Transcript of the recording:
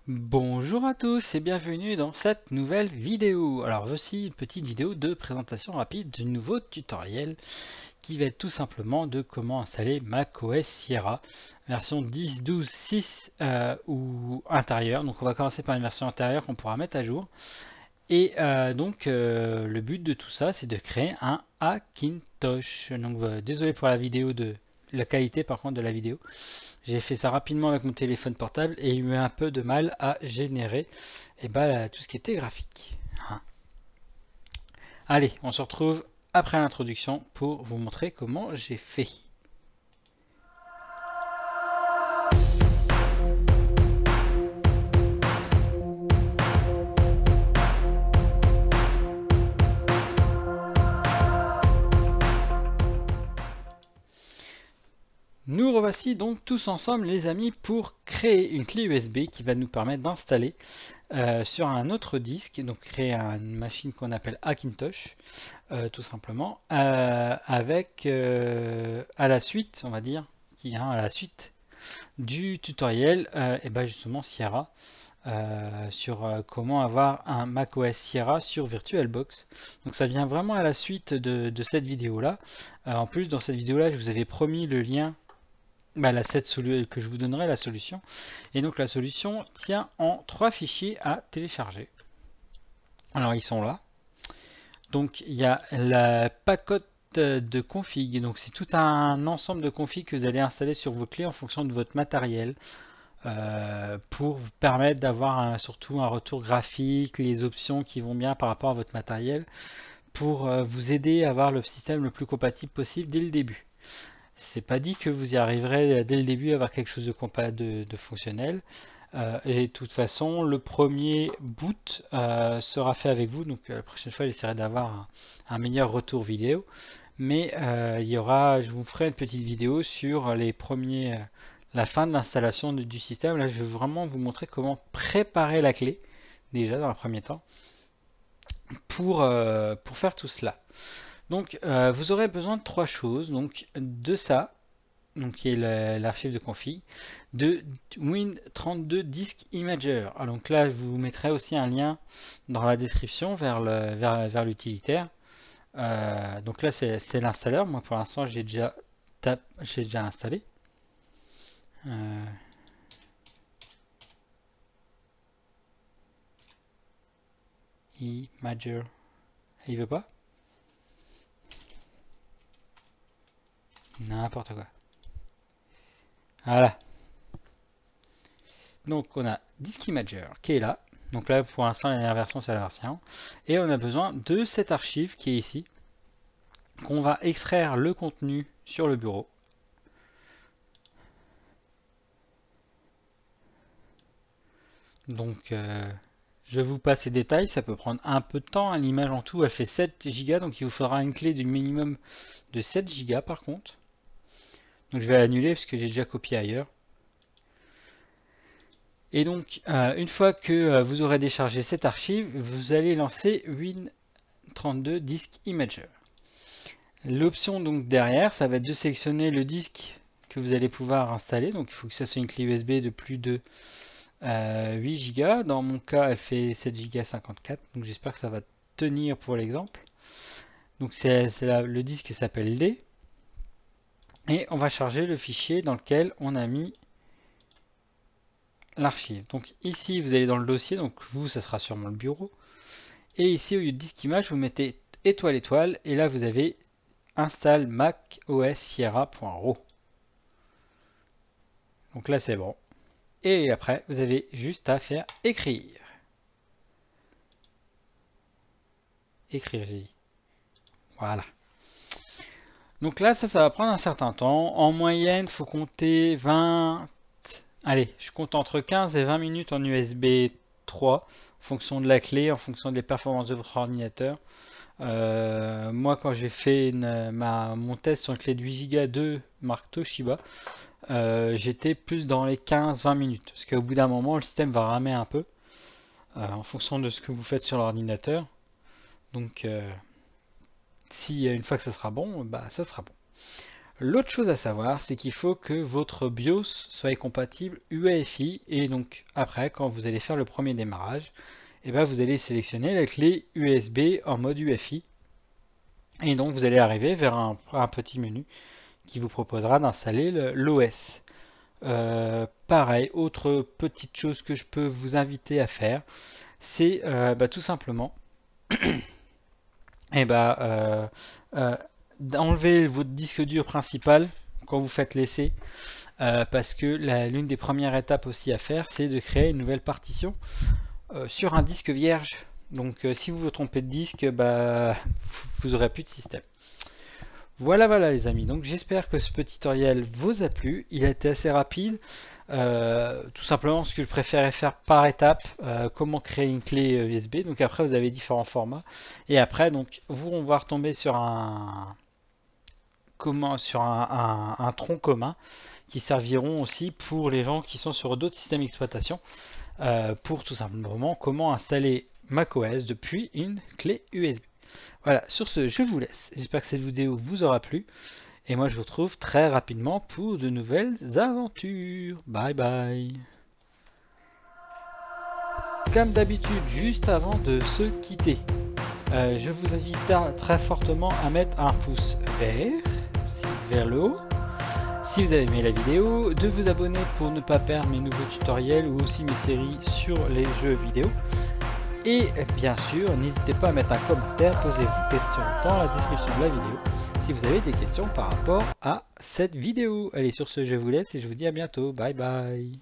Bonjour à tous et bienvenue dans cette nouvelle vidéo. Alors voici une petite vidéo de présentation rapide du nouveau tutoriel qui va être tout simplement de comment installer macOS Sierra version 10, 12, 6 ou intérieure. Donc on va commencer par une version intérieure qu'on pourra mettre à jour. Et le but de tout ça c'est de créer un Hackintosh. Donc désolé pour la vidéo de la qualité par contre de la vidéo. J'ai fait ça rapidement avec mon téléphone portable et eu un peu de mal à générer tout ce qui était graphique. Hein. Allez, on se retrouve après l'introduction pour vous montrer comment j'ai fait. Nous revoici donc tous ensemble les amis pour créer une clé USB qui va nous permettre d'installer sur un autre disque, donc créer une machine qu'on appelle Hackintosh, tout simplement, avec à la suite, on va dire, qui vient à la suite du tutoriel, justement Sierra, sur comment avoir un macOS Sierra sur VirtualBox. Donc ça vient vraiment à la suite de cette vidéo là. En plus dans cette vidéo là je vous avais promis le lien que je vous donnerai la solution. Et donc la solution tient en 3 fichiers à télécharger. Alors ils sont là. Donc il y a la pacote de config. Donc c'est tout un ensemble de config que vous allez installer sur vos clés en fonction de votre matériel. Pour vous permettre d'avoir surtout un retour graphique, les options qui vont bien par rapport à votre matériel, pour vous aider à avoir le système le plus compatible possible dès le début. C'est pas dit que vous y arriverez dès le début à avoir quelque chose de fonctionnel. Et de toute façon, le premier boot sera fait avec vous. Donc la prochaine fois, j'essaierai d'avoir un meilleur retour vidéo. Mais je vous ferai une petite vidéo sur les premiers, la fin de l'installation du système. Là, je vais vraiment vous montrer comment préparer la clé, déjà dans un premier temps, pour faire tout cela. Donc, vous aurez besoin de 3 choses. Donc, de ça, donc qui est l'archive de config, de Win32 Disk Imager. Alors, donc là, je vous mettrai aussi un lien dans la description vers l'utilitaire. Donc là, c'est l'installeur. Moi, pour l'instant, j'ai déjà installé. Euh, Imager. Il veut pas? N'importe quoi. Voilà. Donc on a Disk Imager qui est là. Donc là pour l'instant la dernière version c'est la version. Et on a besoin de cette archive qui est ici. Qu'on va extraire le contenu sur le bureau. Donc je vous passe les détails, ça peut prendre un peu de temps. L'image en tout elle fait 7 Go, donc il vous faudra une clé du minimum de 7 Go par contre. Donc je vais l'annuler parce que j'ai déjà copié ailleurs. Et donc, une fois que vous aurez déchargé cette archive, vous allez lancer Win32 Disk Imager. L'option donc derrière, ça va être de sélectionner le disque que vous allez pouvoir installer. Donc, il faut que ça soit une clé USB de plus de 8 Go. Dans mon cas, elle fait 7 Go 54. Donc, j'espère que ça va tenir pour l'exemple. Donc, le disque s'appelle D. Et on va charger le fichier dans lequel on a mis l'archive. Donc ici, vous allez dans le dossier, donc vous, ça sera sûrement le bureau. Et ici, au lieu de disque image, vous mettez étoile étoile, et là, vous avez install Mac OS Sierra.ro. Donc là, c'est bon. Et après, vous avez juste à faire écrire. Écrire, j'ai dit. Voilà. Donc là, ça va prendre un certain temps. En moyenne, il faut compter 20. Allez, je compte entre 15 et 20 minutes en USB 3, en fonction de la clé, en fonction des performances de votre ordinateur. Moi, quand j'ai fait mon test sur une clé de 8 Go de marque Toshiba, j'étais plus dans les 15-20 minutes. Parce qu'au bout d'un moment, le système va ramer un peu en fonction de ce que vous faites sur l'ordinateur. Donc, si une fois que ça sera bon, bah ça sera bon. L'autre chose à savoir, c'est qu'il faut que votre BIOS soit compatible UEFI et donc après, quand vous allez faire le premier démarrage, et ben vous allez sélectionner la clé USB en mode UEFI et donc vous allez arriver vers un petit menu qui vous proposera d'installer l'OS. Pareil, autre petite chose que je peux vous inviter à faire, c'est tout simplement et d'enlever votre disque dur principal quand vous faites l'essai, parce que l'une des premières étapes aussi à faire, c'est de créer une nouvelle partition sur un disque vierge. Donc si vous vous trompez de disque, vous aurez plus de système. Voilà les amis, donc j'espère que ce petit tutoriel vous a plu, il a été assez rapide, tout simplement ce que je préférais faire par étape, comment créer une clé USB, donc après vous avez différents formats, et après donc on va retomber sur un tronc commun qui serviront aussi pour les gens qui sont sur d'autres systèmes d'exploitation, pour tout simplement comment installer macOS depuis une clé USB. Voilà, sur ce, je vous laisse. J'espère que cette vidéo vous aura plu. Et moi, je vous retrouve très rapidement pour de nouvelles aventures. Bye bye. Comme d'habitude, juste avant de se quitter, je vous invite très fortement à mettre un pouce vers le haut. Si vous avez aimé la vidéo, de vous abonner pour ne pas perdre mes nouveaux tutoriels ou aussi mes séries sur les jeux vidéo. Et bien sûr, n'hésitez pas à mettre un commentaire, posez vos questions dans la description de la vidéo si vous avez des questions par rapport à cette vidéo. Allez, sur ce, je vous laisse et je vous dis à bientôt. Bye bye.